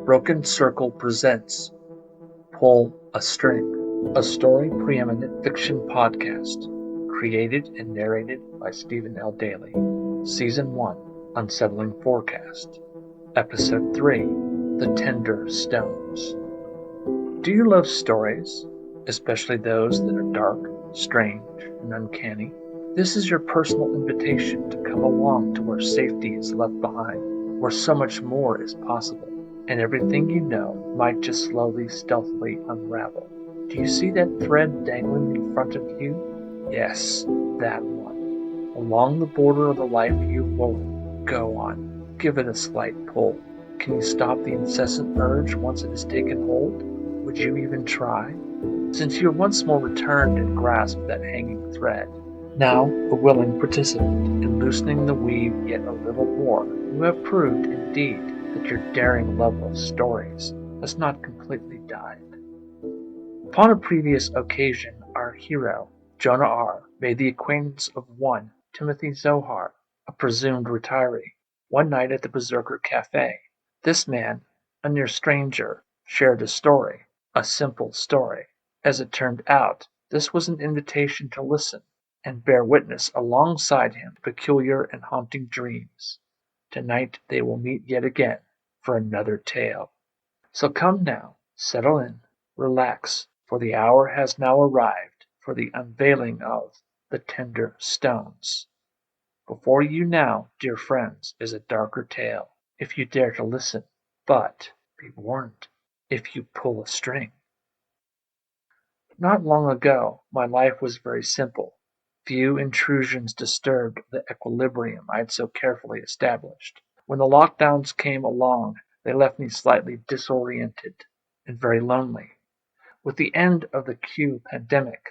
Broken Circle presents Pull a String, a story preeminent fiction podcast, created and narrated by Stephanie Dailey. Season 1, Unsettling Forecast. Episode 3, The Tender Stones. Do you love stories, especially those that are dark, strange, and uncanny? This is your personal invitation to come along to where safety is left behind, where so much more is possible, and everything you know might just slowly, stealthily unravel. Do you see that thread dangling in front of you? Yes, that one. Along the border of the life you've woven, go on. Give it a slight pull. Can you stop the incessant urge once it has taken hold? Would you even try? Since you have once more returned and grasped that hanging thread, now a willing participant in loosening the weave yet a little more, you have proved, indeed, that your daring love of stories has not completely died. Upon a previous occasion, our hero, Jonah R., made the acquaintance of one Timothy Zohar, a presumed retiree, one night at the Berserker Cafe. This man, a near stranger, shared a story, a simple story. As it turned out, this was an invitation to listen and bear witness alongside him to peculiar and haunting dreams. Tonight they will meet yet again for another tale. So come now, settle in, relax, for the hour has now arrived for the unveiling of the Tender Stones. Before you now, dear friends, is a darker tale, if you dare to listen, but be warned, if you pull a string. Not long ago, my life was very simple. Few intrusions disturbed the equilibrium I had so carefully established. When the lockdowns came along, they left me slightly disoriented and very lonely. With the end of the Q pandemic,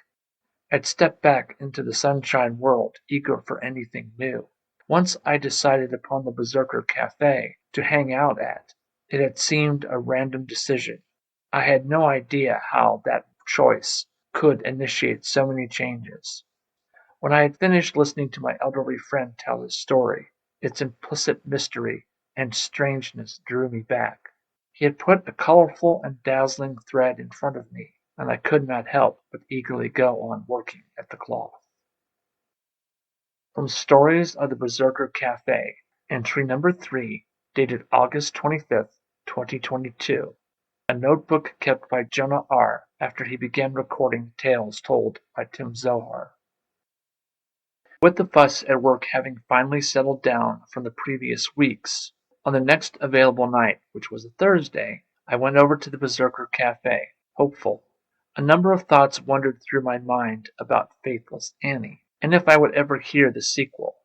I'd stepped back into the sunshine world, eager for anything new. Once I decided upon the Berserker Cafe to hang out at, it had seemed a random decision. I had no idea how that choice could initiate so many changes. When I had finished listening to my elderly friend tell his story, its implicit mystery and strangeness drew me back. He had put a colorful and dazzling thread in front of me, and I could not help but eagerly go on working at the cloth. From Stories of the Berserker Cafe, entry number 3, dated August 25th, 2022. A notebook kept by Jonah R. after he began recording tales told by Tim Zohar. With the fuss at work having finally settled down from the previous weeks, on the next available night, which was a Thursday, I went over to the Berserker Cafe, hopeful. A number of thoughts wandered through my mind about Faithless Annie, and if I would ever hear the sequel.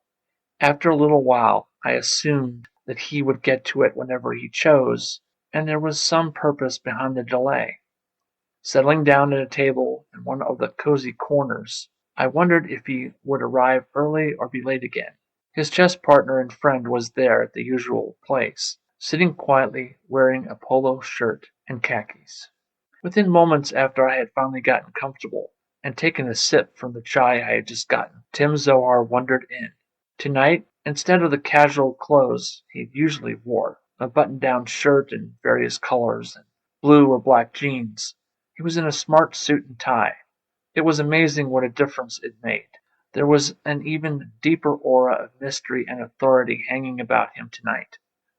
After a little while, I assumed that he would get to it whenever he chose, and there was some purpose behind the delay. Settling down at a table in one of the cozy corners, I wondered if he would arrive early or be late again. His chess partner and friend was there at the usual place, sitting quietly, wearing a polo shirt and khakis. Within moments after I had finally gotten comfortable and taken a sip from the chai I had just gotten, Tim Zohar wandered in. Tonight, instead of the casual clothes he usually wore, a button-down shirt in various colors and blue or black jeans, he was in a smart suit and tie. It was amazing what a difference it made. There was an even deeper aura of mystery and authority hanging about him tonight.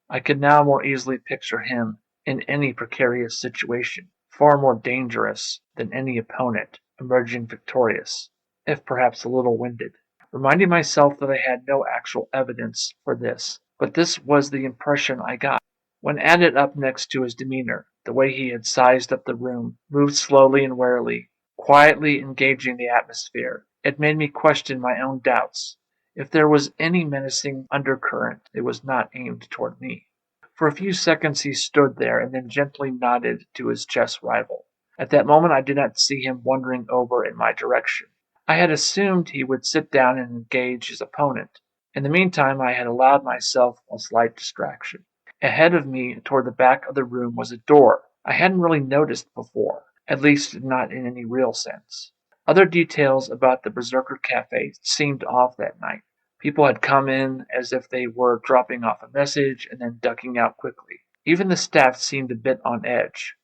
I could now more easily picture him in any precarious situation, far more dangerous than any opponent, emerging victorious, if perhaps a little winded. Reminding myself that I had no actual evidence for this, but this was the impression I got. When added up next to his demeanor, the way he had sized up the room, moved slowly and warily, quietly engaging the atmosphere, it made me question my own doubts. If there was any menacing undercurrent, it was not aimed toward me. For a few seconds he stood there and then gently nodded to his chess rival. At that moment I did not see him wandering over in my direction. I had assumed he would sit down and engage his opponent. In the meantime I had allowed myself a slight distraction. Ahead of me, toward the back of the room, was a door I hadn't really noticed before, at least not in any real sense. Other details about the Berserker Cafe seemed off that night. People had come in as if they were dropping off a message and then ducking out quickly. Even the staff seemed a bit on edge.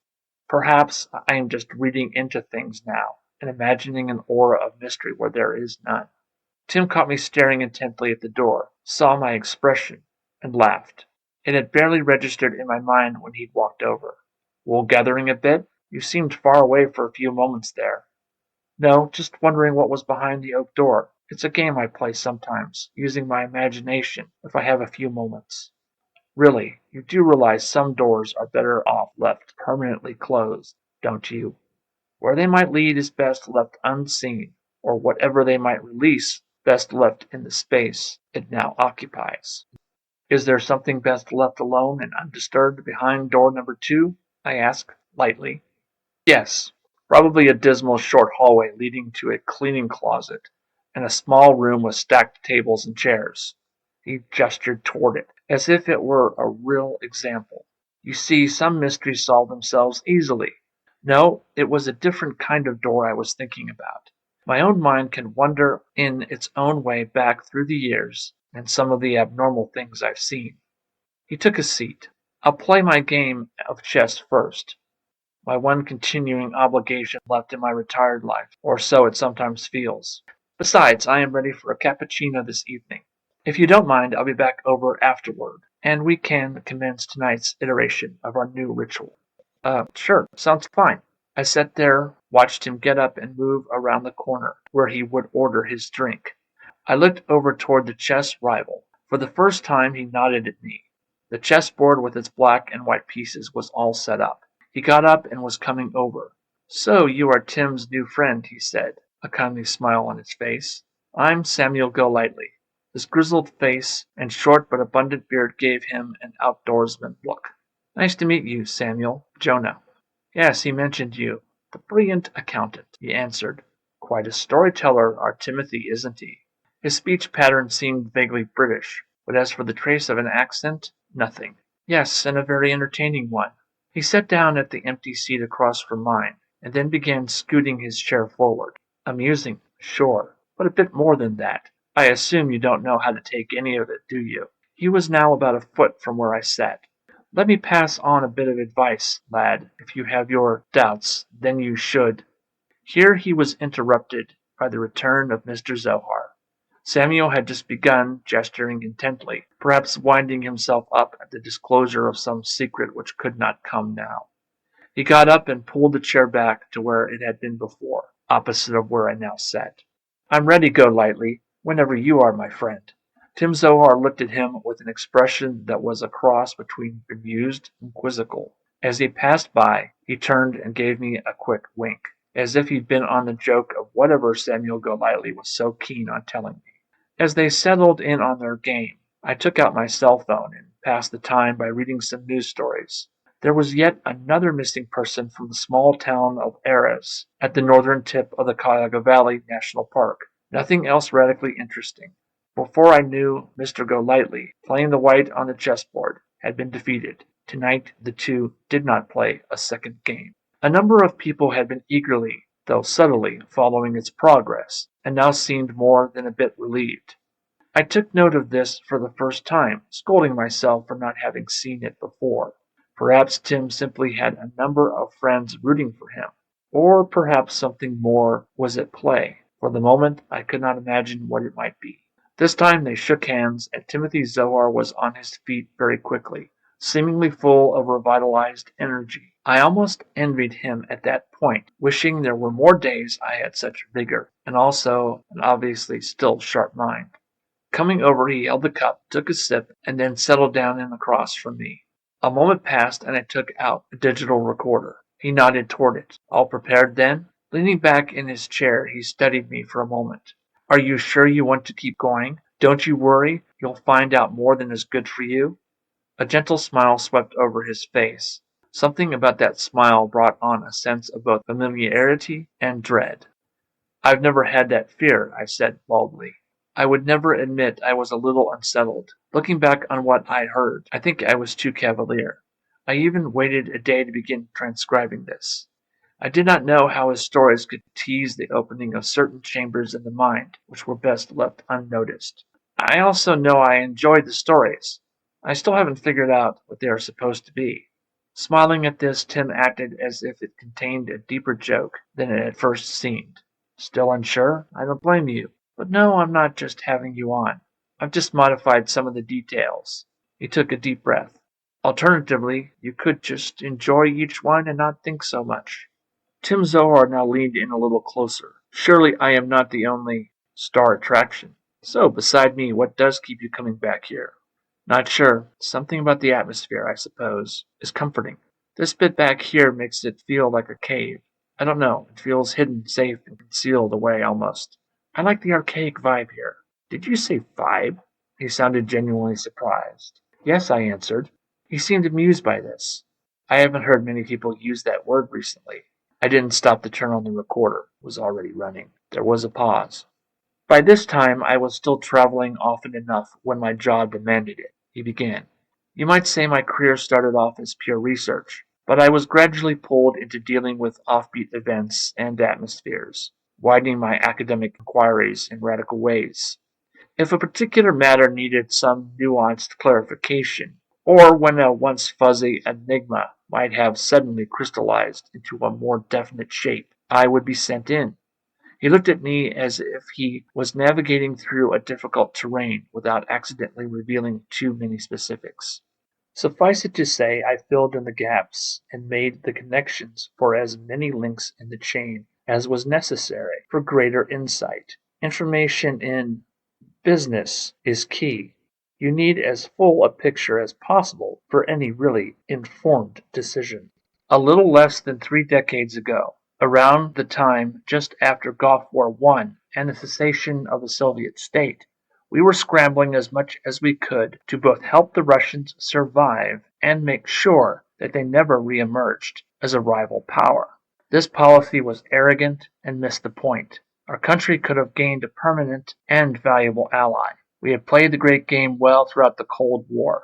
Perhaps I am just reading into things now and imagining an aura of mystery where there is none. Tim caught me staring intently at the door, saw my expression, and laughed. It had barely registered in my mind when he'd walked over. Wool gathering a bit? You seemed far away for a few moments there. No, just wondering what was behind the oak door. It's a game I play sometimes, using my imagination if I have a few moments. Really, you do realize some doors are better off left permanently closed, don't you? Where they might lead is best left unseen, or whatever they might release best left in the space it now occupies. Is there something best left alone and undisturbed behind door number 2? I asked, lightly. Yes, probably a dismal short hallway leading to a cleaning closet, and a small room with stacked tables and chairs. He gestured toward it, as if it were a real example. You see, some mysteries solve themselves easily. No, it was a different kind of door I was thinking about. My own mind can wander in its own way back through the years and some of the abnormal things I've seen. He took a seat. I'll play my game of chess first. My one continuing obligation left in my retired life, or so it sometimes feels. Besides, I am ready for a cappuccino this evening. If you don't mind, I'll be back over afterward, and we can commence tonight's iteration of our new ritual. Sure, sounds fine. I sat there, watched him get up and move around the corner where he would order his drink. I looked over toward the chess rival. For the first time he nodded at me. The chessboard with its black and white pieces was all set up. He got up and was coming over. So you are Tim's new friend, he said, a kindly smile on his face. I'm Samuel Golightly. His grizzled face and short but abundant beard gave him an outdoorsman look. Nice to meet you, Samuel. Jonah. Yes, he mentioned you. The brilliant accountant, he answered. Quite a storyteller, our Timothy, isn't he? His speech pattern seemed vaguely British, but as for the trace of an accent, nothing. Yes, and a very entertaining one. He sat down at the empty seat across from mine, and then began scooting his chair forward. Amusing, sure, but a bit more than that. I assume you don't know how to take any of it, do you? He was now about a foot from where I sat. Let me pass on a bit of advice, lad. If you have your doubts, then you should. Here he was interrupted by the return of Mr. Zohar. Samuel had just begun, gesturing intently, perhaps winding himself up at the disclosure of some secret which could not come now. He got up and pulled the chair back to where it had been before, opposite of where I now sat. I'm ready, Golightly, whenever you are, my friend. Tim Zohar looked at him with an expression that was a cross between bemused and quizzical. As he passed by, he turned and gave me a quick wink, as if he'd been on the joke of whatever Samuel Golightly was so keen on telling me. As they settled in on their game, I took out my cell phone and passed the time by reading some news stories. There was yet another missing person from the small town of Erez, at the northern tip of the Cuyahoga Valley National Park. Nothing else radically interesting. Before I knew, Mr. Golightly, playing the white on the chessboard, had been defeated. Tonight the two did not play a second game. A number of people had been eagerly, though subtly, following its progress, and now seemed more than a bit relieved. I took note of this for the first time, scolding myself for not having seen it before. Perhaps Tim simply had a number of friends rooting for him, or perhaps something more was at play. For the moment I could not imagine what it might be. This time they shook hands, and Timothy Zohar was on his feet very quickly, seemingly full of revitalized energy. I almost envied him at that point, wishing there were more days I had such vigor, and also an obviously still sharp mind. Coming over, he held the cup, took a sip, and then settled down in across from me. A moment passed, and I took out a digital recorder. He nodded toward it. All prepared then? Leaning back in his chair, he studied me for a moment. Are you sure you want to keep going? Don't you worry. You'll find out more than is good for you. A gentle smile swept over his face. Something about that smile brought on a sense of both familiarity and dread. I've never had that fear, I said baldly. I would never admit I was a little unsettled. Looking back on what I heard, I think I was too cavalier. I even waited a day to begin transcribing this. I did not know how his stories could tease the opening of certain chambers in the mind which were best left unnoticed. I also know I enjoyed the stories. I still haven't figured out what they are supposed to be. Smiling at this, Tim acted as if it contained a deeper joke than it at first seemed. Still unsure? I don't blame you. But no, I'm not just having you on. I've just modified some of the details. He took a deep breath. Alternatively, you could just enjoy each one and not think so much. Tim Zohar now leaned in a little closer. Surely I am not the only star attraction. So, beside me, what does keep you coming back here? Not sure. Something about the atmosphere, I suppose, is comforting. This bit back here makes it feel like a cave. I don't know. It feels hidden, safe, and concealed away almost. I like the archaic vibe here. Did you say vibe? He sounded genuinely surprised. Yes, I answered. He seemed amused by this. I haven't heard many people use that word recently. I didn't stop to turn on the recorder. It was already running. There was a pause. By this time I was still traveling often enough when my job demanded it. He began. You might say my career started off as pure research, but I was gradually pulled into dealing with offbeat events and atmospheres, widening my academic inquiries in radical ways. If a particular matter needed some nuanced clarification, or when a once fuzzy enigma might have suddenly crystallized into a more definite shape, I would be sent in. He looked at me as if he was navigating through a difficult terrain without accidentally revealing too many specifics. Suffice it to say, I filled in the gaps and made the connections for as many links in the chain as was necessary for greater insight. Information in business is key. You need as full a picture as possible for any really informed decision. A little less than 3 decades ago, around the time just after Gulf War I and the cessation of the Soviet state, we were scrambling as much as we could to both help the Russians survive and make sure that they never reemerged as a rival power. This policy was arrogant and missed the point. Our country could have gained a permanent and valuable ally. We had played the great game well throughout the Cold War,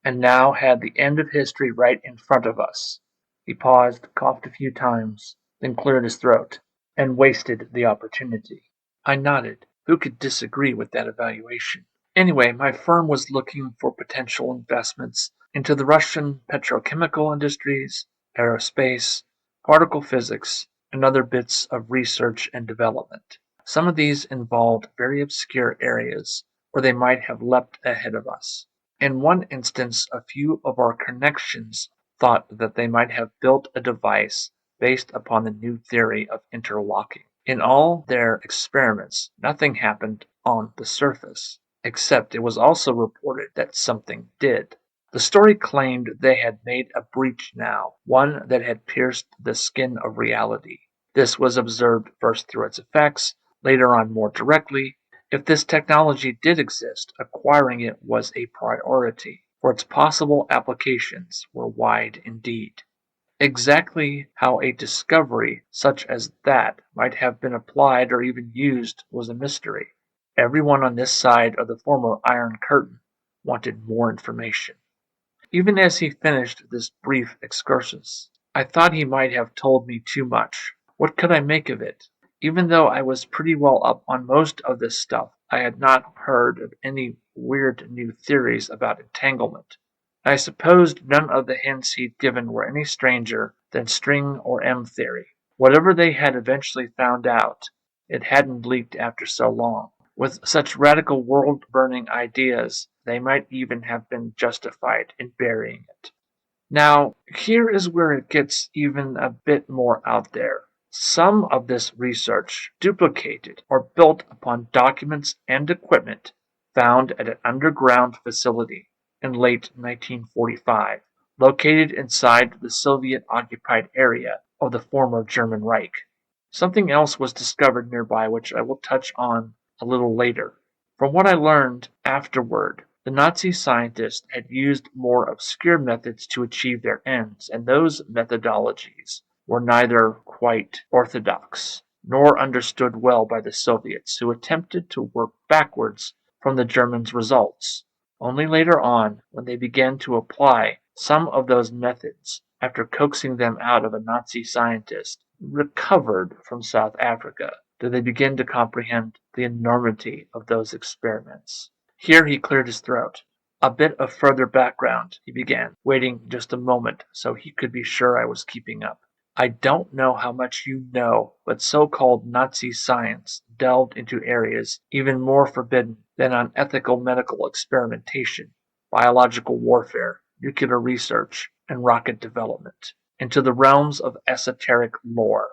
and now had the end of history right in front of us. He paused, coughed a few times, then cleared his throat, and wasted the opportunity. I nodded. Who could disagree with that evaluation? Anyway, my firm was looking for potential investments into the Russian petrochemical industries, aerospace, particle physics, and other bits of research and development. Some of these involved very obscure areas where they might have leapt ahead of us. In one instance, a few of our connections thought that they might have built a device based upon the new theory of interlocking. In all their experiments, nothing happened on the surface, except it was also reported that something did. The story claimed they had made a breach now, one that had pierced the skin of reality. This was observed first through its effects, later on more directly. If this technology did exist, acquiring it was a priority, for its possible applications were wide indeed. Exactly how a discovery such as that might have been applied or even used was a mystery. Everyone on this side of the former Iron Curtain wanted more information. Even as he finished this brief excursus, I thought he might have told me too much. What could I make of it? Even though I was pretty well up on most of this stuff, I had not heard of any weird new theories about entanglement. I supposed none of the hints he'd given were any stranger than string or M theory. Whatever they had eventually found out, it hadn't leaked after so long. With such radical world-burning ideas, they might even have been justified in burying it. Now, here is where it gets even a bit more out there. Some of this research duplicated or built upon documents and equipment found at an underground facility in late 1945, located inside the Soviet-occupied area of the former German Reich. Something else was discovered nearby which I will touch on a little later. From what I learned afterward, the Nazi scientists had used more obscure methods to achieve their ends, and those methodologies were neither quite orthodox nor understood well by the Soviets, who attempted to work backwards from the Germans' results. Only later on, when they began to apply some of those methods, after coaxing them out of a Nazi scientist recovered from South Africa, did they begin to comprehend the enormity of those experiments. Here he cleared his throat. A bit of further background, he began, waiting just a moment so he could be sure I was keeping up. I don't know how much you know, but so-called Nazi science delved into areas even more forbidden than unethical medical experimentation, biological warfare, nuclear research, and rocket development, into the realms of esoteric lore.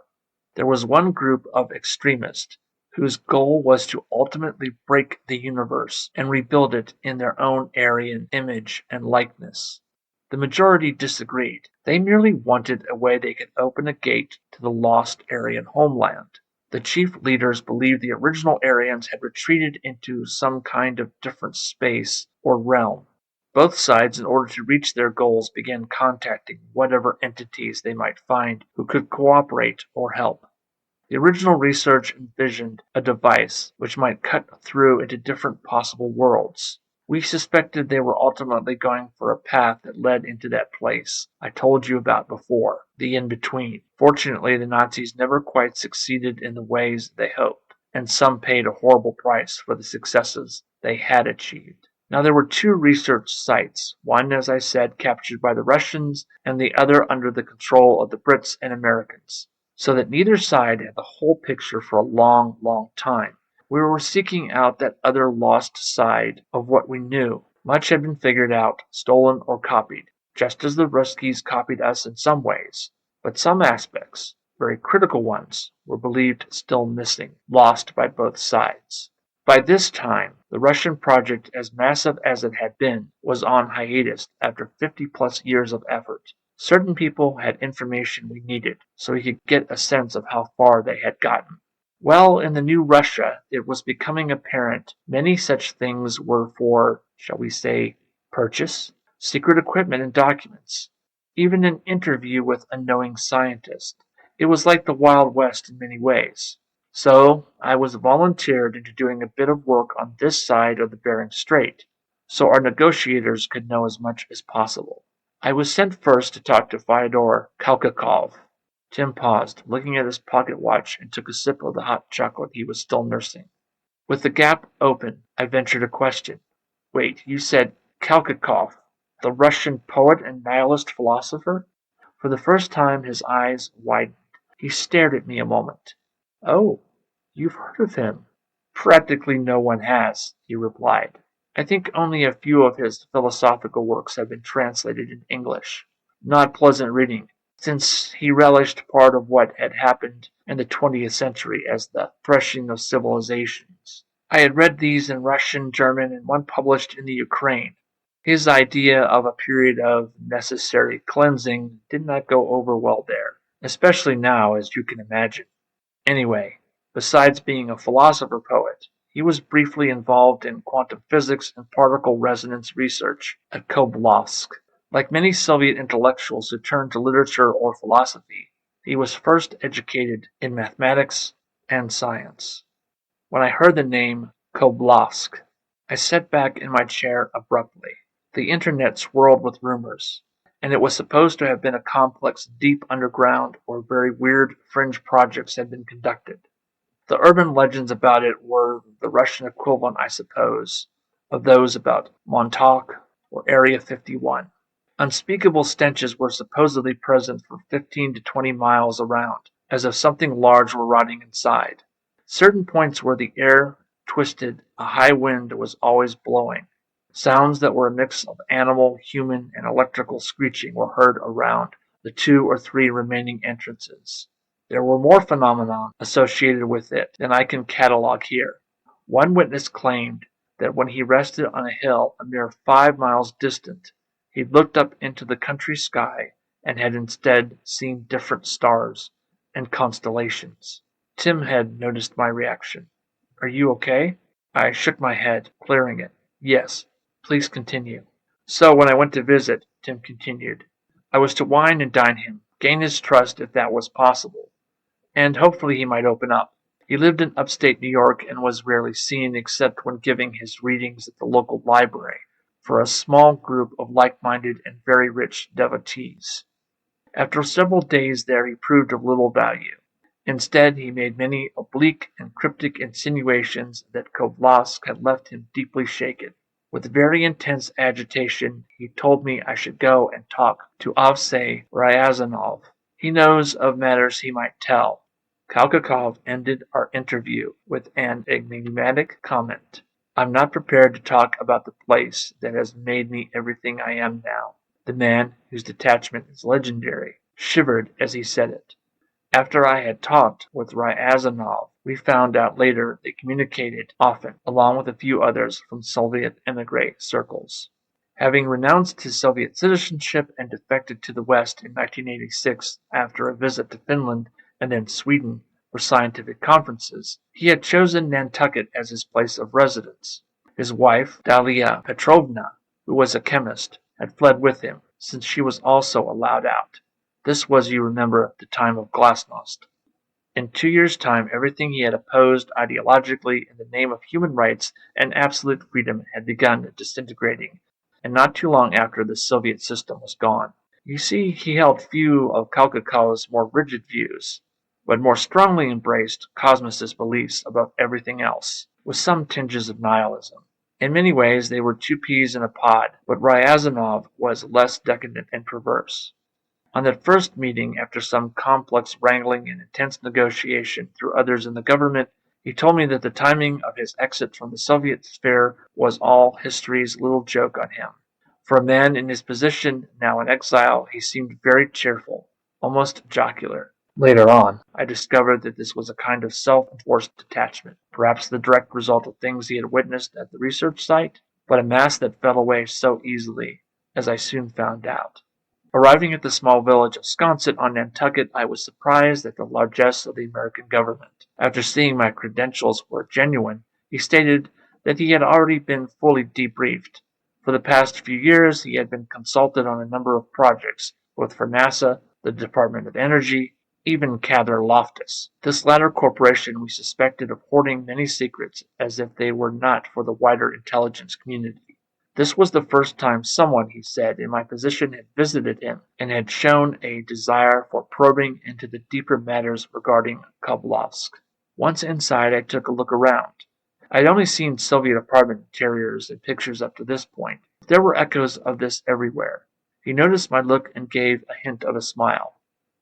There was one group of extremists whose goal was to ultimately break the universe and rebuild it in their own Aryan image and likeness. The majority disagreed. They merely wanted a way they could open a gate to the lost Aryan homeland. The chief leaders believed the original Aryans had retreated into some kind of different space or realm. Both sides, in order to reach their goals, began contacting whatever entities they might find who could cooperate or help. The original research envisioned a device which might cut through into different possible worlds. We suspected they were ultimately going for a path that led into that place I told you about before, the in-between. Fortunately, the Nazis never quite succeeded in the ways they hoped, and some paid a horrible price for the successes they had achieved. Now there were two research sites, one, as I said, captured by the Russians, and the other under the control of the Brits and Americans, so that neither side had the whole picture for a long, long time. We were seeking out that other lost side of what we knew. Much had been figured out, stolen, or copied, just as the Ruskies copied us in some ways. But some aspects, very critical ones, were believed still missing, lost by both sides. By this time, the Russian project, as massive as it had been, was on hiatus after 50-plus years of effort. Certain people had information we needed, so we could get a sense of how far they had gotten. Well, in the new Russia, it was becoming apparent many such things were for, shall we say, purchase, secret equipment and documents, even an interview with a knowing scientist. It was like the Wild West in many ways. So I was volunteered into doing a bit of work on this side of the Bering Strait, so our negotiators could know as much as possible. I was sent first to talk to Fyodor Kalkakov. Tim paused, looking at his pocket watch, and took a sip of the hot chocolate he was still nursing. With the gap open, I ventured a question. Wait, you said Kalkakov, the Russian poet and nihilist philosopher? For the first time his eyes widened. He stared at me a moment. Oh, you've heard of him? Practically no one has, he replied. I think only a few of his philosophical works have been translated in English. Not pleasant reading, since he relished part of what had happened in the 20th century as the threshing of civilizations. I had read these in Russian, German, and one published in the Ukraine. His idea of a period of necessary cleansing did not go over well there, especially now, as you can imagine. Anyway, besides being a philosopher-poet, he was briefly involved in quantum physics and particle resonance research at Koblavsk. Like many Soviet intellectuals who turned to literature or philosophy, he was first educated in mathematics and science. When I heard the name Koblavsk, I sat back in my chair abruptly. The internet swirled with rumors, and it was supposed to have been a complex deep underground where very weird fringe projects had been conducted. The urban legends about it were the Russian equivalent, I suppose, of those about Montauk or Area 51. Unspeakable stenches were supposedly present for 15 to 20 miles around, as if something large were rotting inside. Certain points where the air twisted, a high wind was always blowing. Sounds that were a mix of animal, human, and electrical screeching were heard around the 2 or 3 remaining entrances. There were more phenomena associated with it than I can catalog here. One witness claimed that when he rested on a hill a mere 5 miles distant, he looked up into the country sky and had instead seen different stars and constellations. Tim had noticed my reaction. Are you okay? I shook my head, clearing it. Yes. Please continue. So when I went to visit, Tim continued, I was to wine and dine him, gain his trust if that was possible, and hopefully he might open up. He lived in upstate New York and was rarely seen except when giving his readings at the local library for a small group of like-minded and very rich devotees. After several days there he proved of little value. Instead, he made many oblique and cryptic insinuations that Koblavsk had left him deeply shaken. With very intense agitation, he told me I should go and talk to Avsey Ryazanov. He knows of matters he might tell. Kalgakov ended our interview with an enigmatic comment. I'm not prepared to talk about the place that has made me everything I am now. The man, whose detachment is legendary, shivered as he said it. After I had talked with Ryazanov, we found out later they communicated often, along with a few others from Soviet emigre circles. Having renounced his Soviet citizenship and defected to the West in 1986 after a visit to Finland and then Sweden for scientific conferences, he had chosen Nantucket as his place of residence. His wife, Dalia Petrovna, who was a chemist, had fled with him, since she was also allowed out. This was, you remember, the time of glasnost. In 2 years' time, everything he had opposed ideologically in the name of human rights and absolute freedom had begun disintegrating, and not too long after the Soviet system was gone. You see, he held few of Kalgakov's more rigid views, but more strongly embraced cosmicist beliefs above everything else, with some tinges of nihilism. In many ways, they were two peas in a pod, but Ryazanov was less decadent and perverse. On that first meeting, after some complex wrangling and intense negotiation through others in the government, he told me that the timing of his exit from the Soviet sphere was all history's little joke on him. For a man in his position, now in exile, he seemed very cheerful, almost jocular. Later on, I discovered that this was a kind of self-enforced detachment, perhaps the direct result of things he had witnessed at the research site, but a mask that fell away so easily, as I soon found out. Arriving at the small village of Sconset on Nantucket, I was surprised at the largesse of the American government. After seeing my credentials were genuine, he stated that he had already been fully debriefed. For the past few years, he had been consulted on a number of projects, both for NASA, the Department of Energy, even Cather Loftus. This latter corporation we suspected of hoarding many secrets, as if they were not for the wider intelligence community. This was the first time someone, he said, in my position had visited him and had shown a desire for probing into the deeper matters regarding Koblavsk. Once inside, I took a look around. I had only seen Soviet apartment interiors and pictures up to this point. There were echoes of this everywhere. He noticed my look and gave a hint of a smile.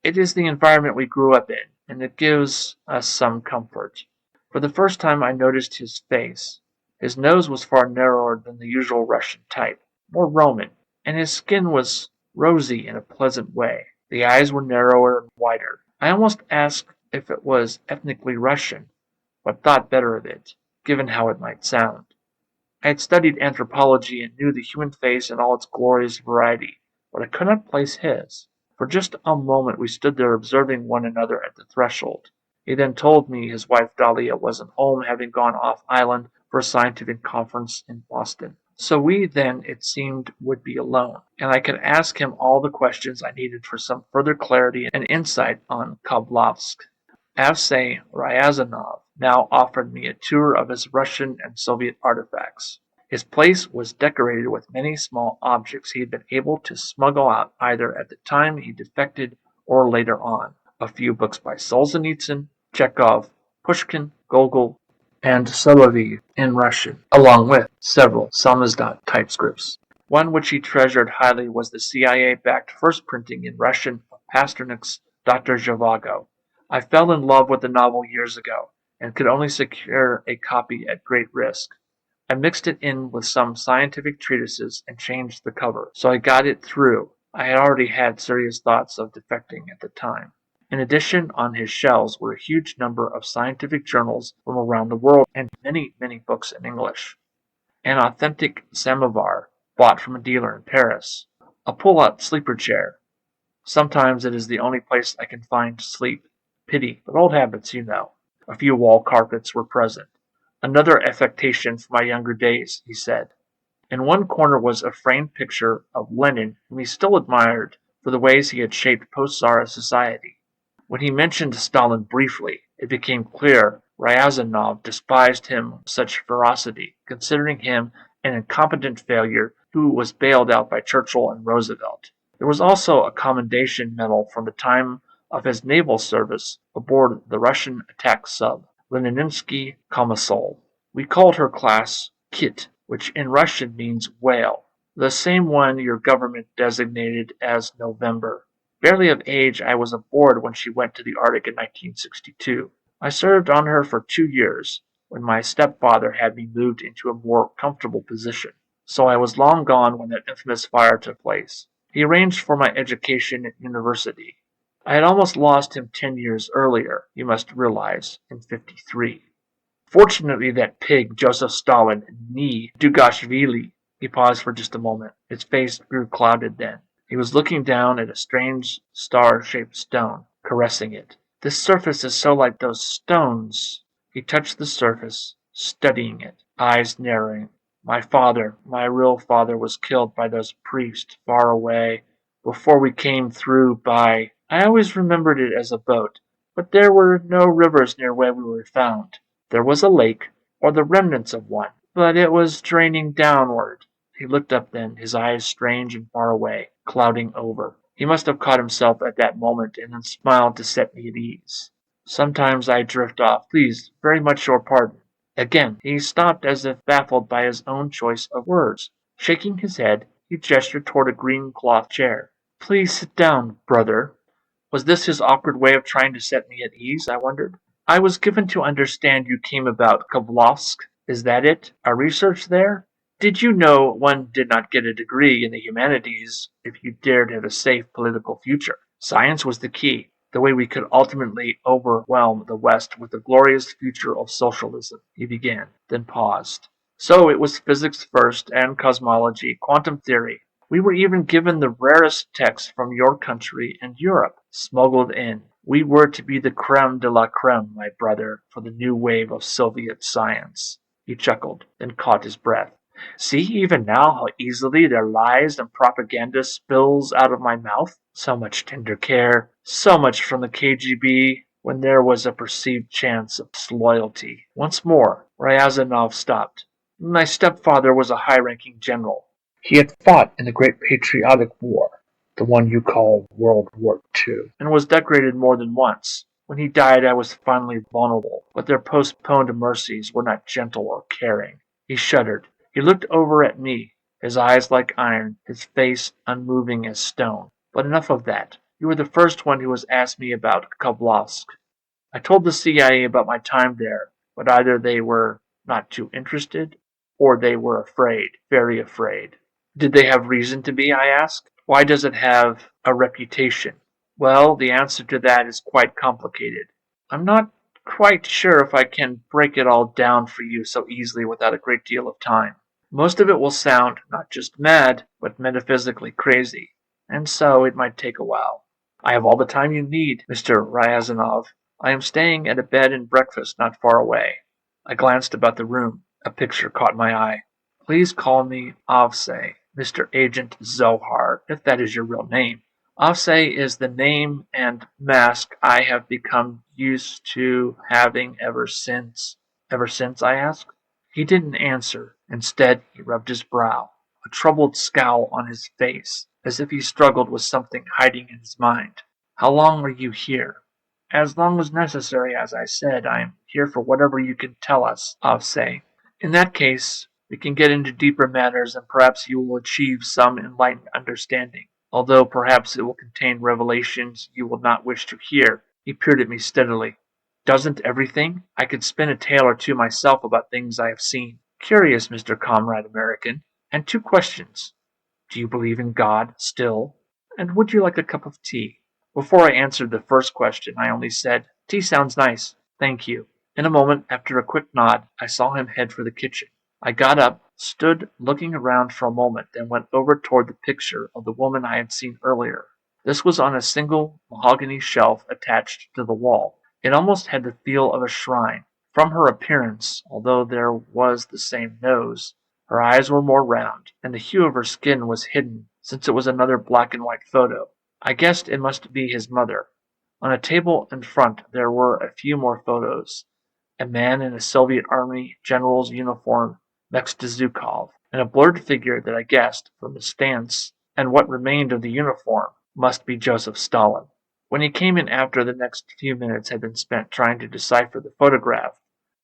It is the environment we grew up in, and it gives us some comfort. For the first time I noticed his face. His nose was far narrower than the usual Russian type, more Roman, and his skin was rosy in a pleasant way. The eyes were narrower and wider. I almost asked if it was ethnically Russian, but thought better of it, given how it might sound. I had studied anthropology and knew the human face in all its glorious variety, but I could not place his. For just a moment we stood there observing one another at the threshold. He then told me his wife Dahlia wasn't home, having gone off island for a scientific conference in Boston. So we then, it seemed, would be alone, and I could ask him all the questions I needed for some further clarity and insight on Koblavsk. Avsey Ryazanov now offered me a tour of his Russian and Soviet artifacts. His place was decorated with many small objects he had been able to smuggle out either at the time he defected or later on. A few books by Solzhenitsyn, Chekhov, Pushkin, Gogol, and Soloviev in Russian, along with several samizdat typescripts. One which he treasured highly was the CIA-backed first printing in Russian of Pasternak's Dr. Zhivago. I fell in love with the novel years ago, and could only secure a copy at great risk. I mixed it in with some scientific treatises and changed the cover, so I got it through. I had already had serious thoughts of defecting at the time. In addition, on his shelves were a huge number of scientific journals from around the world and many, many books in English. An authentic samovar, bought from a dealer in Paris. A pull-out sleeper chair. Sometimes it is the only place I can find to sleep. Pity, but old habits, you know. A few wall carpets were present. Another affectation from my younger days, he said. In one corner was a framed picture of Lenin, whom he still admired for the ways he had shaped post-Tsarist society. When he mentioned Stalin briefly, it became clear Ryazanov despised him with such ferocity, considering him an incompetent failure who was bailed out by Churchill and Roosevelt. There was also a commendation medal from the time of his naval service aboard the Russian attack sub, Lenininsky Komsomol. We called her class Kit, which in Russian means whale, the same one your government designated as November. Barely of age, I was aboard when she went to the Arctic in 1962. I served on her for 2 years, when my stepfather had me moved into a more comfortable position. So I was long gone when that infamous fire took place. He arranged for my education at university. I had almost lost him 10 years earlier, you must realize, in '53. Fortunately, that pig, Joseph Stalin, nee Dugashvili. He paused for just a moment. His face grew clouded then. He was looking down at a strange star-shaped stone, caressing it. This surface is so like those stones. He touched the surface, studying it, eyes narrowing. My father, my real father, was killed by those priests far away before we came through by. I always remembered it as a boat, but there were no rivers near where we were found. There was a lake, or the remnants of one, but it was draining downward. He looked up then, his eyes strange and far away, clouding over. He must have caught himself at that moment and then smiled to set me at ease. Sometimes I drift off. Please, very much your pardon. Again, he stopped as if baffled by his own choice of words. Shaking his head, he gestured toward a green cloth chair. Please sit down, brother. Was this his awkward way of trying to set me at ease, I wondered? I was given to understand you came about Koblavsk. Is that it? A research there? Did you know one did not get a degree in the humanities if you dared have a safe political future? Science was the key, the way we could ultimately overwhelm the West with the glorious future of socialism, he began, then paused. So it was physics first, and cosmology, quantum theory. We were even given the rarest texts from your country and Europe, smuggled in. We were to be the creme de la creme, my brother, for the new wave of Soviet science. He chuckled, then caught his breath. See even now how easily their lies and propaganda spills out of my mouth? So much tender care, so much from the KGB, when there was a perceived chance of disloyalty. Once more, Ryazanov stopped. My stepfather was a high-ranking general. He had fought in the Great Patriotic War, the one you call World War II, and was decorated more than once. When he died, I was finally vulnerable, but their postponed mercies were not gentle or caring. He shuddered. He looked over at me, his eyes like iron, his face unmoving as stone. But enough of that. You were the first one who has asked me about Koblavsk. I told the CIA about my time there, but either they were not too interested, or they were afraid, very afraid. Did they have reason to be, I asked? Why does it have a reputation? Well, the answer to that is quite complicated. I'm not quite sure if I can break it all down for you so easily without a great deal of time. Most of it will sound not just mad, but metaphysically crazy, and so it might take a while. I have all the time you need, Mr. Ryazanov. I am staying at a bed and breakfast not far away. I glanced about the room. A picture caught my eye. Please call me Avsay, Mr. Agent Zohar, if that is your real name. Avsay is the name and mask I have become used to having ever since. Ever since, I asked. He didn't answer. Instead, he rubbed his brow, a troubled scowl on his face, as if he struggled with something hiding in his mind. How long are you here? As long as necessary, as I said. I am here for whatever you can tell us, Avsay. In that case, we can get into deeper matters and perhaps you will achieve some enlightened understanding, although perhaps it will contain revelations you will not wish to hear. He peered at me steadily. Doesn't everything? I could spin a tale or two myself about things I have seen. Curious, Mr. Comrade American. And 2 questions. Do you believe in God still? And would you like a cup of tea? Before I answered the first question, I only said, Tea sounds nice. Thank you. In a moment, after a quick nod, I saw him head for the kitchen. I got up, stood looking around for a moment, then went over toward the picture of the woman I had seen earlier. This was on a single mahogany shelf attached to the wall. It almost had the feel of a shrine. From her appearance, although there was the same nose, her eyes were more round, and the hue of her skin was hidden, since it was another black and white photo. I guessed it must be his mother. On a table in front there were a few more photos. A man in a Soviet Army general's uniform next to Zhukov, and a blurred figure that I guessed, from the stance and what remained of the uniform, must be Joseph Stalin. When he came in after the next few minutes had been spent trying to decipher the photograph,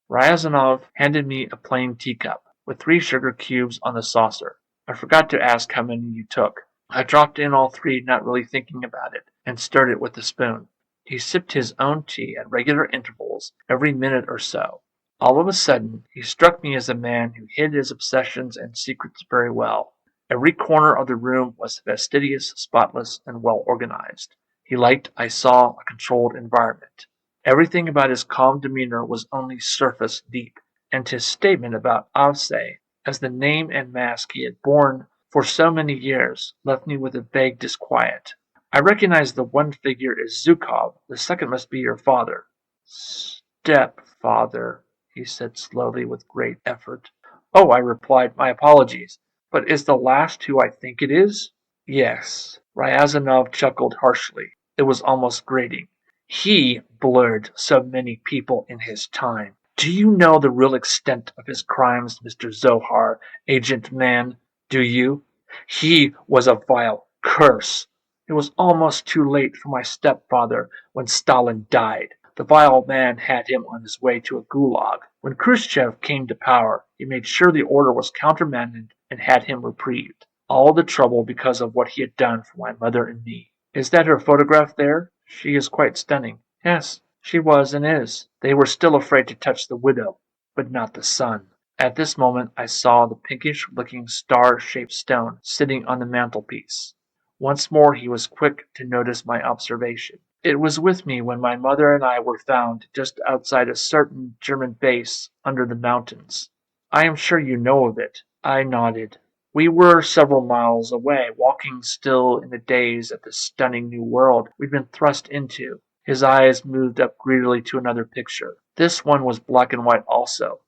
Ryazanov handed me a plain teacup. with 3 sugar cubes on the saucer. I forgot to ask how many you took. I dropped in all 3, not really thinking about it, and stirred it with a spoon. He sipped his own tea at regular intervals every minute or so. All of a sudden, he struck me as a man who hid his obsessions and secrets very well. Every corner of the room was fastidious, spotless, and well organized. He liked, I saw, a controlled environment. Everything about his calm demeanor was only surface deep, and his statement about Avsay as the name and mask he had borne for so many years left me with a vague disquiet. I recognized the one figure as Zhukov, the second must be your father. Stepfather, he said slowly with great effort. Oh, I replied, my apologies. But is the last who I think it is? Yes. Ryazanov chuckled harshly. It was almost grating. He blurred so many people in his time. Do you know the real extent of his crimes, Mr. Zohar, Agent Man? Do you? He was a vile curse. It was almost too late for my stepfather when Stalin died. The vile man had him on his way to a gulag. When Khrushchev came to power, he made sure the order was countermanded and had him reprieved. All the trouble because of what he had done for my mother and me. Is that her photograph there? She is quite stunning. Yes, she was and is. They were still afraid to touch the widow, but not the son. At this moment I saw the pinkish-looking star-shaped stone sitting on the mantelpiece. Once more he was quick to notice my observation. It was with me when my mother and I were found just outside a certain German base under the mountains. I am sure you know of it. I nodded. We were several miles away, walking still in the daze at the stunning new world we'd been thrust into. His eyes moved up greedily to another picture. This one was black and white also,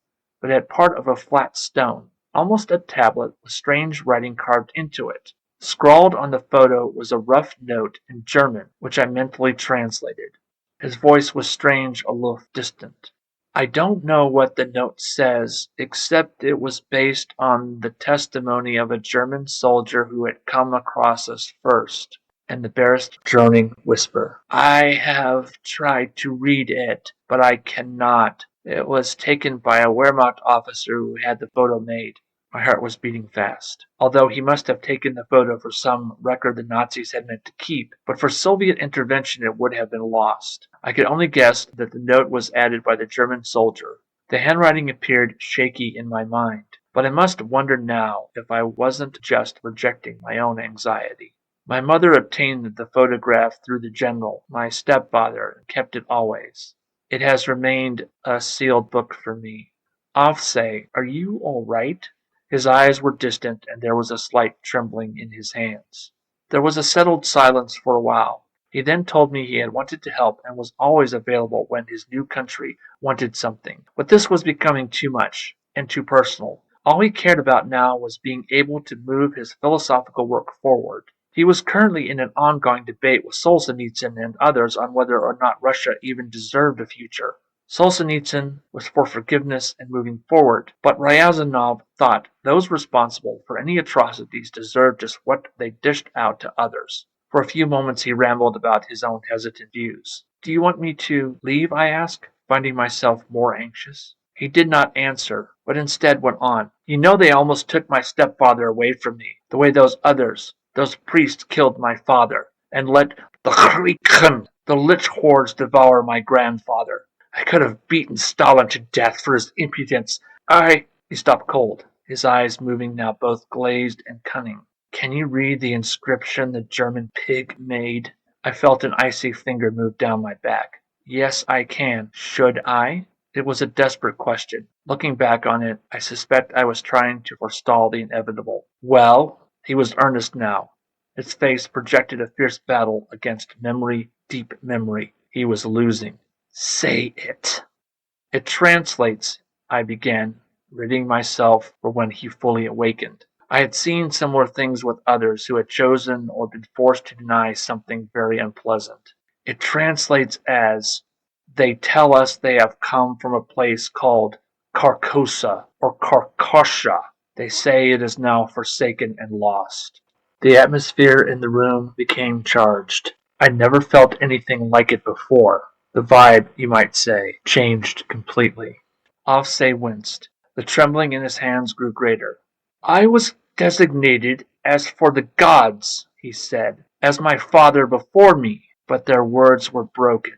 but had part of a flat stone, almost a tablet with strange writing carved into it. Scrawled on the photo was a rough note in German, which I mentally translated. His voice was strange, aloof, distant. I don't know what the note says, except it was based on the testimony of a German soldier who had come across us first, and the barest droning whisper. I have tried to read it, but I cannot. It was taken by a Wehrmacht officer who had the photo made. My heart was beating fast, although he must have taken the photo for some record the Nazis had meant to keep, but for Soviet intervention it would have been lost. I could only guess that the note was added by the German soldier. The handwriting appeared shaky in my mind, but I must wonder now if I wasn't just projecting my own anxiety. My mother obtained the photograph through the general, my stepfather, and kept it always. It has remained a sealed book for me. Avsay, are you all right? His eyes were distant, and there was a slight trembling in his hands. There was a settled silence for a while. He then told me he had wanted to help and was always available when his new country wanted something. But this was becoming too much, and too personal. All he cared about now was being able to move his philosophical work forward. He was currently in an ongoing debate with Solzhenitsyn and others on whether or not Russia even deserved a future. Solzhenitsyn was for forgiveness and moving forward, but Ryazanov thought those responsible for any atrocities deserved just what they dished out to others. For a few moments he rambled about his own hesitant views. Do you want me to leave? I asked, finding myself more anxious. He did not answer, but instead went on. You know they almost took my stepfather away from me, the way those priests killed my father, and let the Khriken, the lich hordes devour my grandfather. I could have beaten Stalin to death for his impudence. He stopped cold, his eyes moving now both glazed and cunning. Can you read the inscription the German pig made? I felt an icy finger move down my back. Yes, I can. Should I? It was a desperate question. Looking back on it, I suspect I was trying to forestall the inevitable. Well, he was earnest now. His face projected a fierce battle against memory, deep memory. He was losing. Say it. It translates, I began, ridding myself for when he fully awakened. I had seen similar things with others who had chosen or been forced to deny something very unpleasant. It translates as, they tell us they have come from a place called Carcosa or Carcasha. They say it is now forsaken and lost. The atmosphere in the room became charged. I never felt anything like it before. The vibe, you might say, changed completely. Avsay winced. The trembling in his hands grew greater. "I was designated as for the gods," he said, "as my father before me." But their words were broken.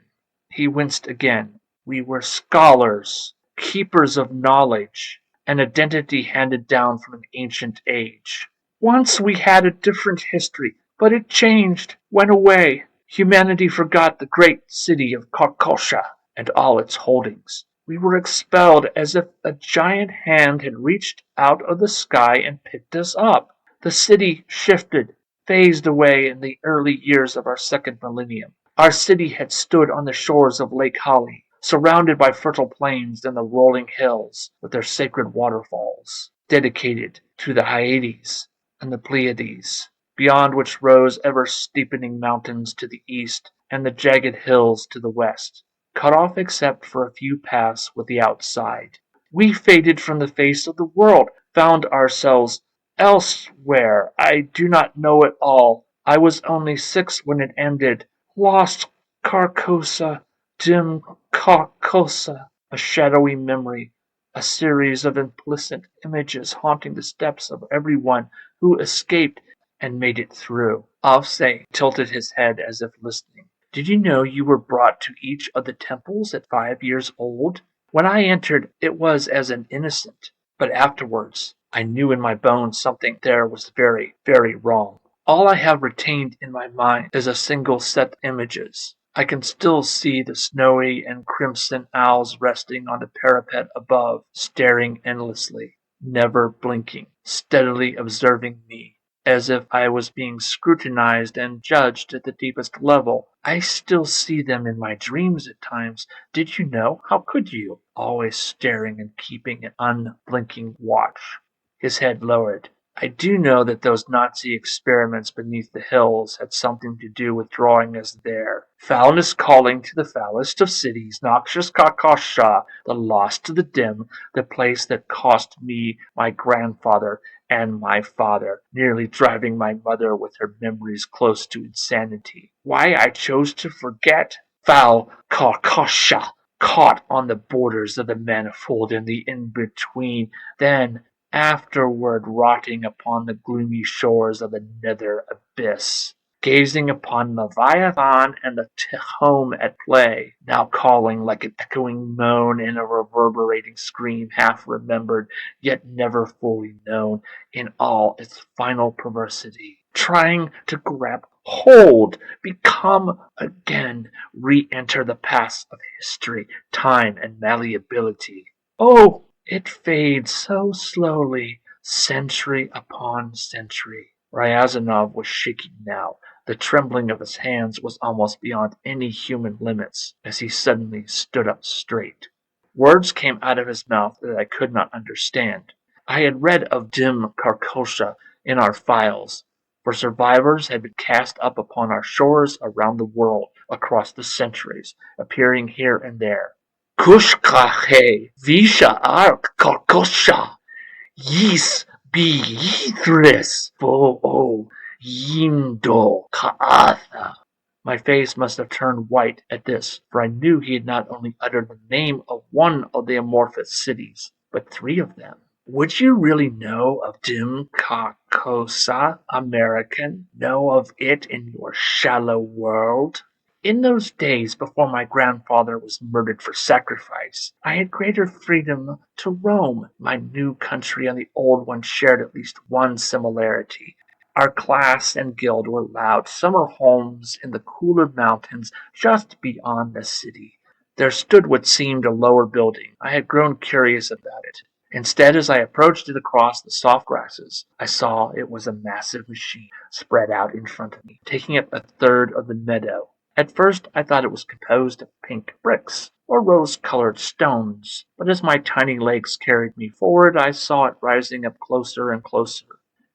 He winced again. "We were scholars, keepers of knowledge, an identity handed down from an ancient age. Once we had a different history, but it changed, went away. Humanity forgot the great city of Karkosha and all its holdings. We were expelled as if a giant hand had reached out of the sky and picked us up. The city shifted, phased away in the early years of our second millennium. Our city had stood on the shores of Lake Hali, surrounded by fertile plains and the rolling hills with their sacred waterfalls, dedicated to the Hyades and the Pleiades, beyond which rose ever-steepening mountains to the east and the jagged hills to the west, cut off except for a few paths with the outside. We faded from the face of the world, found ourselves elsewhere. I do not know it all. I was only 6 when it ended. Lost Carcosa, dim Carcosa, a shadowy memory, a series of implicit images haunting the steps of everyone who escaped and made it through." Alfsey tilted his head as if listening. "Did you know you were brought to each of the temples at 5 years old? When I entered it was as an innocent, but afterwards I knew in my bones something there was very, very wrong. All I have retained in my mind is a single set of images. I can still see the snowy and crimson owls resting on the parapet above, staring endlessly, never blinking, steadily observing me, as if I was being scrutinized and judged at the deepest level. I still see them in my dreams at times. Did you know? How could you? Always staring and keeping an unblinking watch." His head lowered. "I do know that those Nazi experiments beneath the hills had something to do with drawing us there. Foulness calling to the foulest of cities, noxious Kakasha, the lost to the dim, the place that cost me my grandfather and my father, nearly driving my mother with her memories close to insanity. Why I chose to forget? Foul Kakasha, caught on the borders of the manifold and the in-between, then afterward rotting upon the gloomy shores of the nether abyss, gazing upon Leviathan and the Tehom at play, now calling like an echoing moan in a reverberating scream half remembered, yet never fully known in all its final perversity, trying to grab hold, become again, re-enter the paths of history, time, and malleability. Oh, it fades so slowly, century upon century." Ryazanov was shaking now. The trembling of his hands was almost beyond any human limits as he suddenly stood up straight. Words came out of his mouth that I could not understand. I had read of dim Karkosha in our files, for survivors had been cast up upon our shores around the world across the centuries, appearing here and there. Kushkahe Visha Ark Karkosha Yis Be Yithris Vo O Yindo Kaatha. My face must have turned white at this, for I knew he had not only uttered the name of one of the amorphous cities, but 3 of them. "Would you really know of Dim Kakosa, American? Know of it in your shallow world? In those days before my grandfather was murdered for sacrifice, I had greater freedom to roam. My new country and the old one shared at least one similarity. Our class and guild were loud summer homes in the cooler mountains just beyond the city. There stood what seemed a lower building. I had grown curious about it. Instead, as I approached it across the soft grasses, I saw it was a massive machine spread out in front of me, taking up a third of the meadow. At first I thought it was composed of pink bricks or rose-colored stones, but as my tiny legs carried me forward, I saw it rising up closer and closer,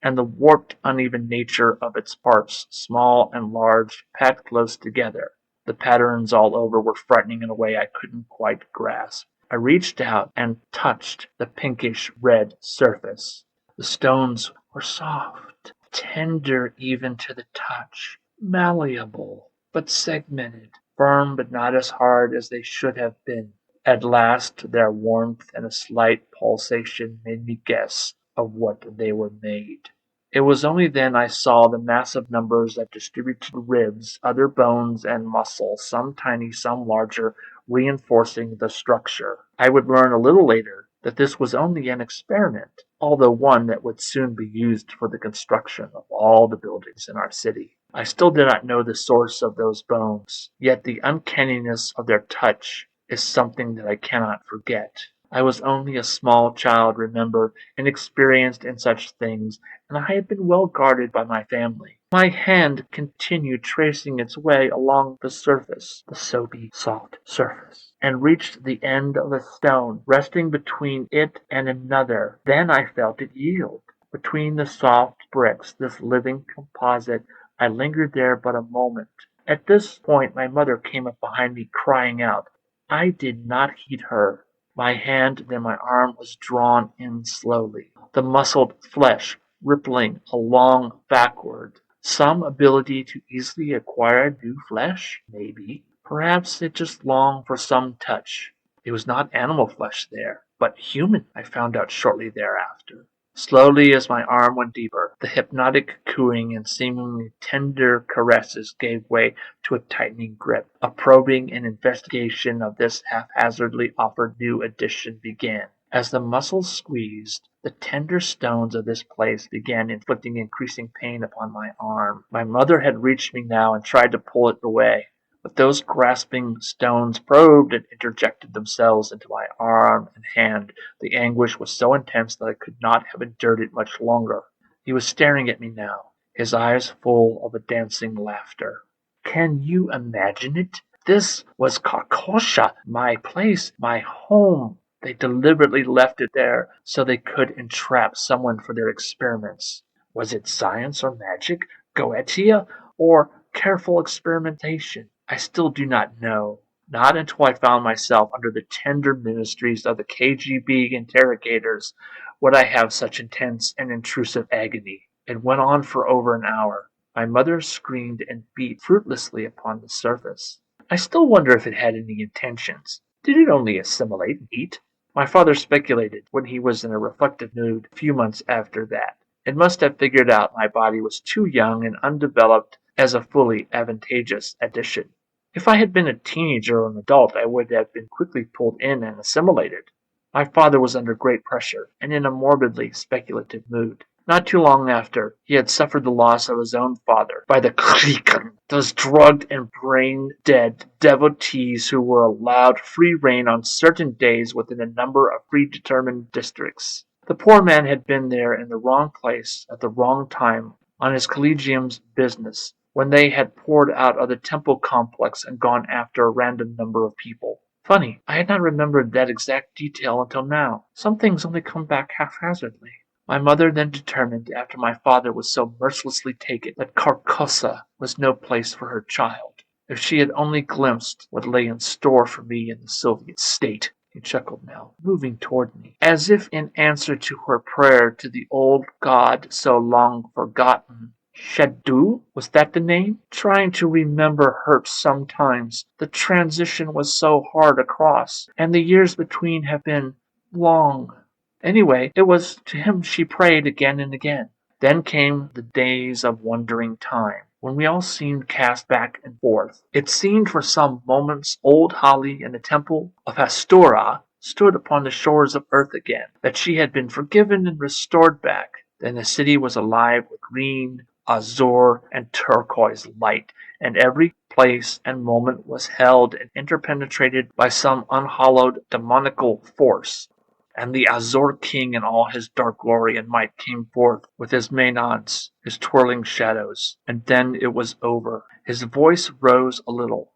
and the warped, uneven nature of its parts, small and large, packed close together. The patterns all over were frightening in a way I couldn't quite grasp. I reached out and touched the pinkish-red surface. The stones were soft, tender even to the touch, malleable but segmented, firm but not as hard as they should have been. At last their warmth and a slight pulsation made me guess of what they were made. It was only then I saw the massive numbers of distributed ribs, other bones and muscles, some tiny, some larger, reinforcing the structure. I would learn a little later that this was only an experiment, although one that would soon be used for the construction of all the buildings in our city. I still do not know the source of those bones, yet the uncanniness of their touch is something that I cannot forget. I was only a small child, remember, inexperienced in such things, and I had been well guarded by my family. My hand continued tracing its way along the surface, the soapy, soft surface, and reached the end of a stone, resting between it and another. Then I felt it yield. Between the soft bricks, this living composite, I lingered there but a moment. At this point my mother came up behind me, crying out. I did not heed her. My hand, then my arm, was drawn in slowly, the muscled flesh rippling along backward. Some ability to easily acquire new flesh? Maybe. Perhaps it just longed for some touch. It was not animal flesh there, but human, I found out shortly thereafter. Slowly, as my arm went deeper, the hypnotic cooing and seemingly tender caresses gave way to a tightening grip. A probing and investigation of this haphazardly offered new addition began. As the muscles squeezed, the tender stones of this place began inflicting increasing pain upon my arm. My mother had reached me now and tried to pull it away. But those grasping stones probed and interjected themselves into my arm and hand. The anguish was so intense that I could not have endured it much longer. He was staring at me now, his eyes full of a dancing laughter. Can you imagine it? This was Karkosha, my place, my home. They deliberately left it there so they could entrap someone for their experiments. Was it science or magic, Goetia, or careful experimentation? I still do not know. Not until I found myself under the tender ministries of the KGB interrogators would I have such intense and intrusive agony. It went on for over an hour. My mother screamed and beat fruitlessly upon the surface. I still wonder if it had any intentions. Did it only assimilate and eat? My father speculated when he was in a reflective mood a few months after that. It must have figured out my body was too young and undeveloped as a fully advantageous addition. If I had been a teenager or an adult, I would have been quickly pulled in and assimilated. My father was under great pressure and in a morbidly speculative mood. Not too long after, he had suffered the loss of his own father by the Kriken, those drugged and brain-dead devotees who were allowed free rein on certain days within a number of predetermined districts. The poor man had been there in the wrong place at the wrong time on his collegium's business, when they had poured out of the temple complex and gone after a random number of people. Funny, I had not remembered that exact detail until now. Some things only come back haphazardly. My mother then determined, after my father was so mercilessly taken, that Carcosa was no place for her child. If she had only glimpsed what lay in store for me in the Soviet state. He chuckled now, moving toward me, as if in answer to her prayer to the old god so long forgotten. Shadu? Was that the name? Trying to remember hurts sometimes. The transition was so hard across, and the years between have been long. Anyway, it was to him she prayed again and again. Then came the days of wondering time, when we all seemed cast back and forth. It seemed for some moments old Holly in the temple of Hastura stood upon the shores of earth again, that she had been forgiven and restored back. Then the city was alive with green, azure, and turquoise light, and every place and moment was held and interpenetrated by some unhallowed demoniacal force. And the Azure King in all his dark glory and might came forth with his Maenads, his twirling shadows. And then it was over. His voice rose a little.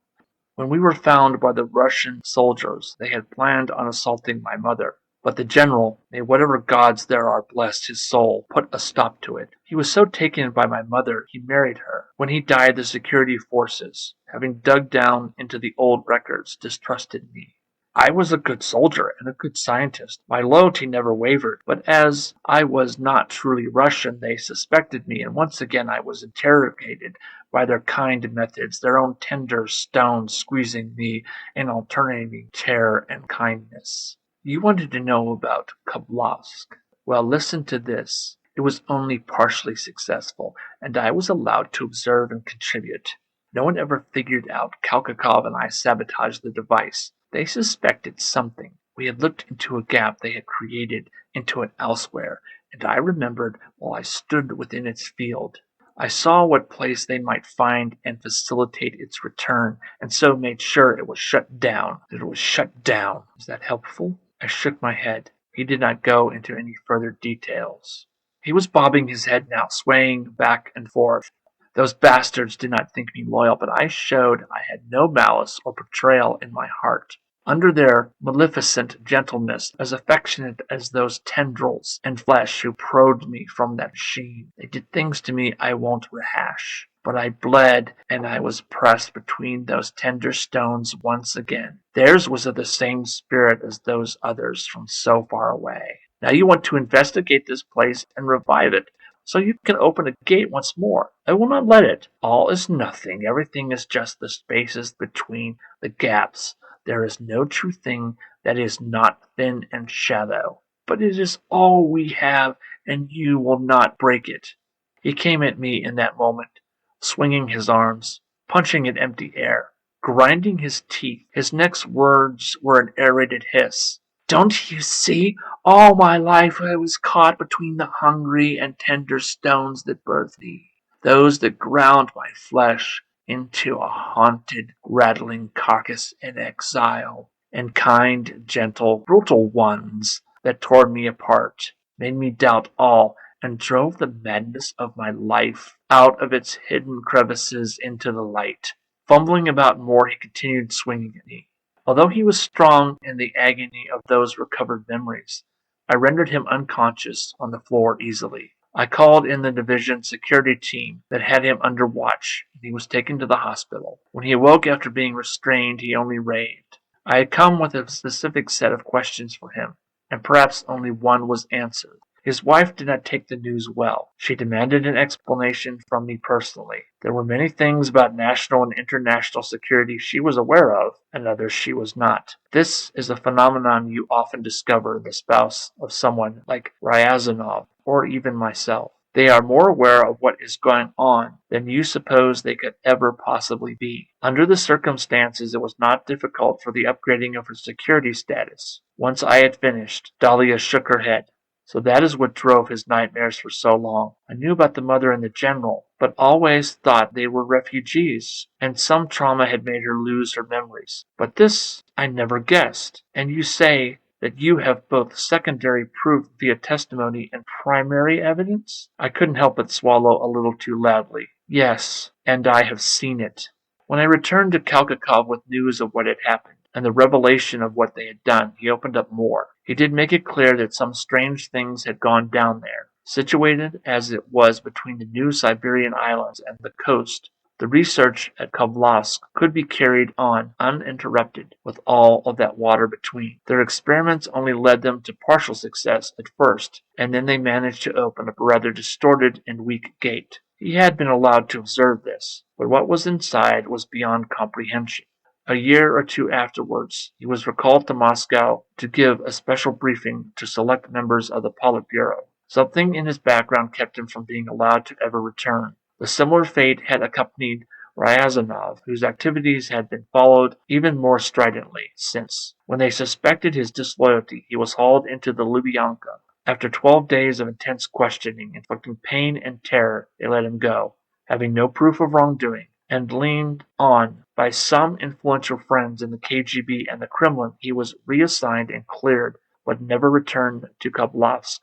When we were found by the Russian soldiers, they had planned on assaulting my mother. But the general, may whatever gods there are bless his soul, put a stop to it. He was so taken by my mother, he married her. When he died, the security forces, having dug down into the old records, distrusted me. I was a good soldier and a good scientist. My loyalty never wavered, but as I was not truly Russian, they suspected me, and once again I was interrogated by their kind methods, their own tender stones squeezing me in alternating terror and kindness. You wanted to know about Koblavsk. Well, listen to this. It was only partially successful, and I was allowed to observe and contribute. No one ever figured out Kalkakov and I sabotaged the device. They suspected something. We had looked into a gap they had created into it elsewhere, and I remembered while I stood within its field. I saw what place they might find and facilitate its return, and so made sure it was shut down. That it was shut down. Is that helpful? I shook my head. He did not go into any further details. He was bobbing his head now, swaying back and forth. Those bastards did not think me loyal, but I showed I had no malice or betrayal in my heart. Under their maleficent gentleness, as affectionate as those tendrils and flesh who probed me from that machine, they did things to me I won't rehash. But I bled, and I was pressed between those tender stones once again. Theirs was of the same spirit as those others from so far away. Now you want to investigate this place and revive it, so you can open a gate once more. I will not let it. All is nothing. Everything is just the spaces between the gaps. There is no true thing that is not thin and shadow. But it is all we have, and you will not break it. He came at me in that moment, swinging his arms, punching at empty air, grinding his teeth. His next words were an aerated hiss. Don't you see? All my life I was caught between the hungry and tender stones that birthed thee, those that ground my flesh into a haunted, rattling carcass in exile, and kind, gentle, brutal ones that tore me apart, made me doubt all, and drove the madness of my life out of its hidden crevices into the light. Fumbling about more, he continued swinging at me. Although he was strong in the agony of those recovered memories, I rendered him unconscious on the floor easily. I called in the division security team that had him under watch, and he was taken to the hospital. When he awoke after being restrained, he only raved. I had come with a specific set of questions for him, and perhaps only one was answered. His wife did not take the news well. She demanded an explanation from me personally. There were many things about national and international security she was aware of, and others she was not. This is a phenomenon you often discover in the spouse of someone like Ryazanov, or even myself. They are more aware of what is going on than you suppose they could ever possibly be. Under the circumstances, it was not difficult for the upgrading of her security status. Once I had finished, Dahlia shook her head. So that is what drove his nightmares for so long. I knew about the mother and the general, but always thought they were refugees, and some trauma had made her lose her memories. But this I never guessed. And you say that you have both secondary proof via testimony and primary evidence? I couldn't help but swallow a little too loudly. Yes, and I have seen it. When I returned to Kalkakov with news of what had happened, and the revelation of what they had done, he opened up more. He did make it clear that some strange things had gone down there. Situated as it was between the New Siberian Islands and the coast, the research at Koblavsk could be carried on uninterrupted with all of that water between. Their experiments only led them to partial success at first, and then they managed to open up a rather distorted and weak gate. He had been allowed to observe this, but what was inside was beyond comprehension. A year or two afterwards, he was recalled to Moscow to give a special briefing to select members of the Politburo. Something in his background kept him from being allowed to ever return. The similar fate had accompanied Ryazanov, whose activities had been followed even more stridently since. When they suspected his disloyalty, he was hauled into the Lubyanka. After 12 days of intense questioning, inflicting pain and terror, they let him go, having no proof of wrongdoing, and leaned on by some influential friends in the KGB and the Kremlin, he was reassigned and cleared, but never returned to Koblavsk.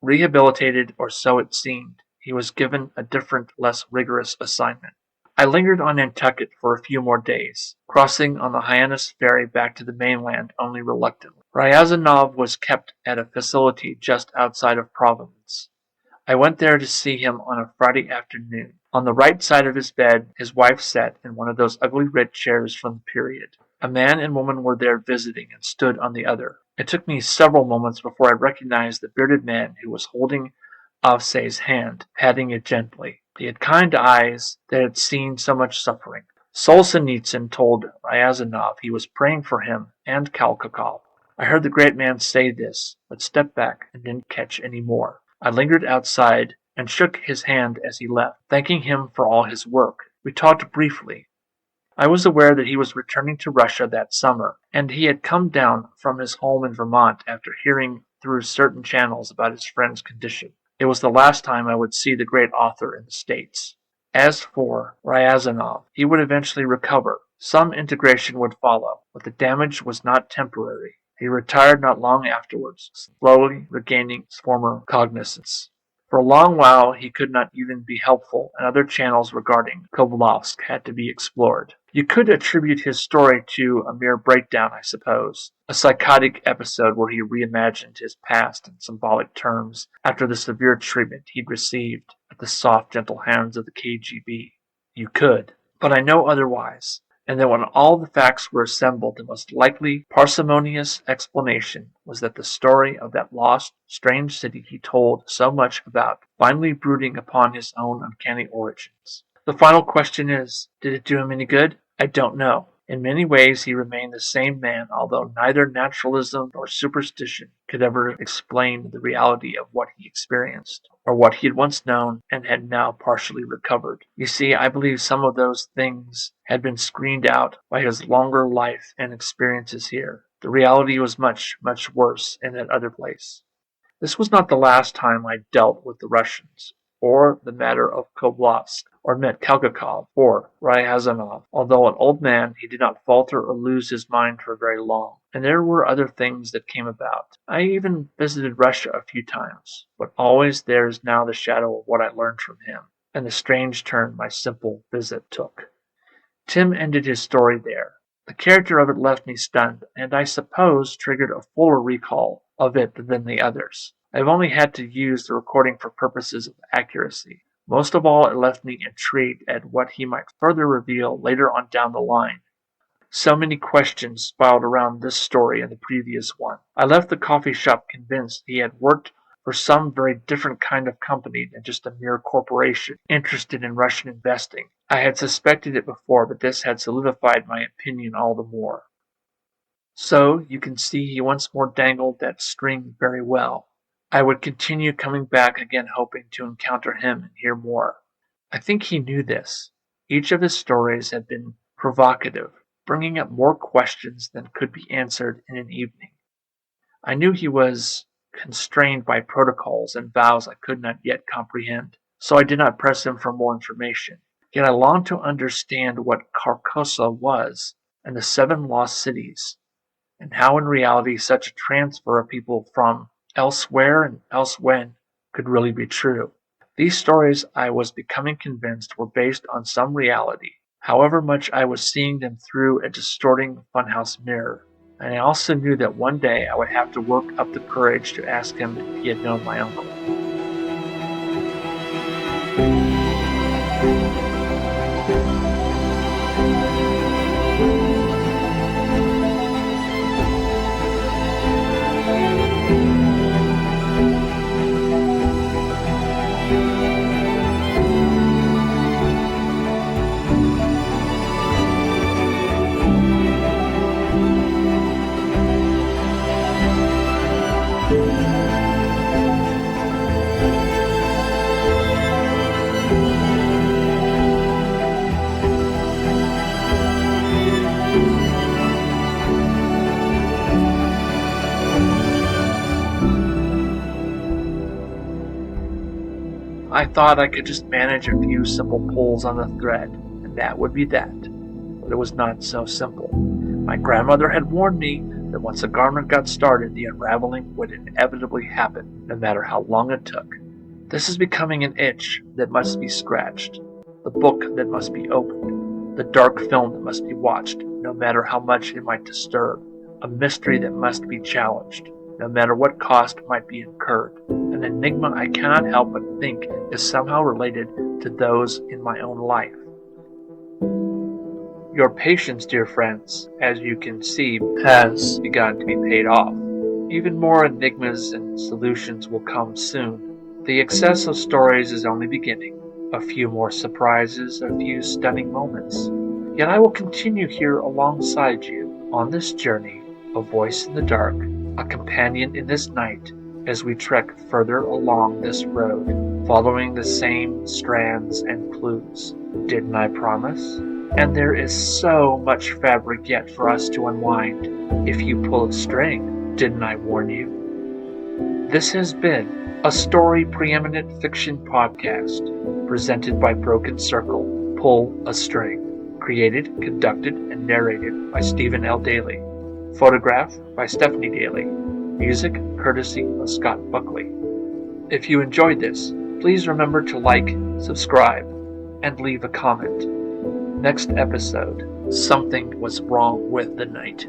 Rehabilitated, or so it seemed, he was given a different, less rigorous assignment. I lingered on Nantucket for a few more days, crossing on the Hyannis ferry back to the mainland only reluctantly. Ryazanov was kept at a facility just outside of Providence. I went there to see him on a Friday afternoon. On the right side of his bed, his wife sat in one of those ugly red chairs from the period. A man and woman were there visiting and stood on the other. It took me several moments before I recognized the bearded man who was holding Avsey's hand, patting it gently. He had kind eyes that had seen so much suffering. Solzhenitsyn told Ryazanov he was praying for him and Kalkakov. I heard the great man say this, but stepped back and didn't catch any more. I lingered outside and shook his hand as he left, thanking him for all his work. We talked briefly. I was aware that he was returning to Russia that summer, and he had come down from his home in Vermont after hearing through certain channels about his friend's condition. It was the last time I would see the great author in the States. As for Ryazanov, he would eventually recover. Some integration would follow, but the damage was not temporary. He retired not long afterwards, slowly regaining his former cognizance. For a long while he could not even be helpful, and other channels regarding Koblavsk had to be explored. You could attribute his story to a mere breakdown, I suppose, a psychotic episode where he reimagined his past in symbolic terms after the severe treatment he'd received at the soft, gentle hands of the KGB. You could, but I know otherwise, and that when all the facts were assembled, the most likely, parsimonious explanation was that the story of that lost, strange city he told so much about finally brooding upon his own uncanny origins. The final question is, did it do him any good? I don't know. In many ways he remained the same man, although neither naturalism nor superstition could ever explain the reality of what he experienced, or what he had once known and had now partially recovered. You see, I believe some of those things had been screened out by his longer life and experiences here. The reality was much, much worse in that other place. This was not the last time I dealt with the Russians, or the matter of Koblavsk, or met Kalkakov, or Ryazanov. Although an old man, he did not falter or lose his mind for very long. And there were other things that came about. I even visited Russia a few times, but always there is now the shadow of what I learned from him, and the strange turn my simple visit took. Tim ended his story there. The character of it left me stunned, and I suppose triggered a fuller recall of it than the others. I've only had to use the recording for purposes of accuracy. Most of all, it left me intrigued at what he might further reveal later on down the line. So many questions spiraled around this story and the previous one. I left the coffee shop convinced he had worked for some very different kind of company than just a mere corporation interested in Russian investing. I had suspected it before, but this had solidified my opinion all the more. So, you can see he once more dangled that string very well. I would continue coming back again hoping to encounter him and hear more. I think he knew this. Each of his stories had been provocative, bringing up more questions than could be answered in an evening. I knew he was constrained by protocols and vows I could not yet comprehend, so I did not press him for more information. Yet I longed to understand what Carcosa was, and the 7 lost cities, and how in reality such a transfer of people from elsewhere and elsewhen could really be true. These stories, I was becoming convinced, were based on some reality, however much I was seeing them through a distorting funhouse mirror. And I also knew that one day I would have to work up the courage to ask him if he had known my uncle. I thought I could just manage a few simple pulls on the thread, and that would be that. But it was not so simple. My grandmother had warned me that once a garment got started, the unraveling would inevitably happen, no matter how long it took. This is becoming an itch that must be scratched, the book that must be opened, the dark film that must be watched, no matter how much it might disturb, a mystery that must be challenged, no matter what cost might be incurred, an enigma I cannot help but think is somehow related to those in my own life. Your patience, dear friends, as you can see, has begun to be paid off. Even more enigmas and solutions will come soon. The excess of stories is only beginning. A few more surprises, a few stunning moments. Yet I will continue here alongside you on this journey, a voice in the dark, a companion in this night, as we trek further along this road, following the same strands and clues. Didn't I promise? And there is so much fabric yet for us to unwind. If you pull a string, didn't I warn you? This has been a Story Preeminent Fiction podcast, presented by Broken Circle, Pull a String. Created, conducted, and narrated by Stephen L. Dailey. Photograph by Stephanie Dailey. Music courtesy of Scott Buckley. If you enjoyed this, please remember to like, subscribe, and leave a comment. Next episode, Something Was Wrong with the Night.